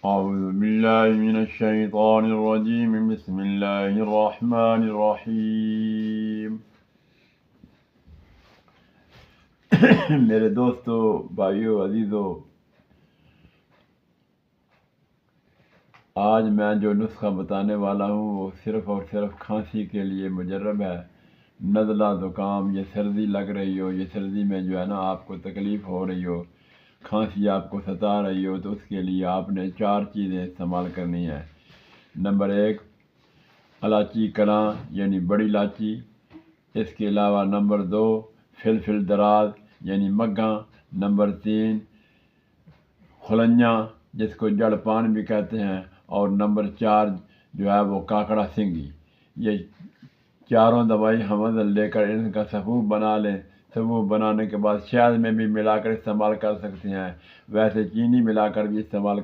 أعوذ بالله من الشيطان الرجيم بسم الله الرحمن الرحیم۔ میرے دوستو، بھائیو، عزیزو، آج میں جو نسخہ بتانے والا ہوں وہ صرف اور صرف کھانسی کے لیے مجرب ہے۔ نزلہ زکام، یہ سردی لگ رہی ہو، یہ سردی میں جو ہے نا آپ کو تکلیف ہو رہی ہو، کھانسی آپ کو ستا رہی ہو، تو اس کے لیے آپ نے 4 چیزیں استعمال کرنی ہیں۔ نمبر 1، الائچی کلاں یعنی بڑی الائچی۔ اس کے علاوہ نمبر 2، فلفل دراز یعنی مگھاں۔ نمبر 3، خلنجاں جس کو جڑ پان بھی کہتے ہیں۔ اور نمبر 4 جو ہے وہ کاکڑا سنگھی۔ یہ چاروں دوائی ہم لے کر ان کا صفوف بنا لیں۔ صفوف بنانے کے بعد شہد میں بھی ملا کر استعمال کر سکتے ہیں، ویسے چینی ملا کر بھی استعمال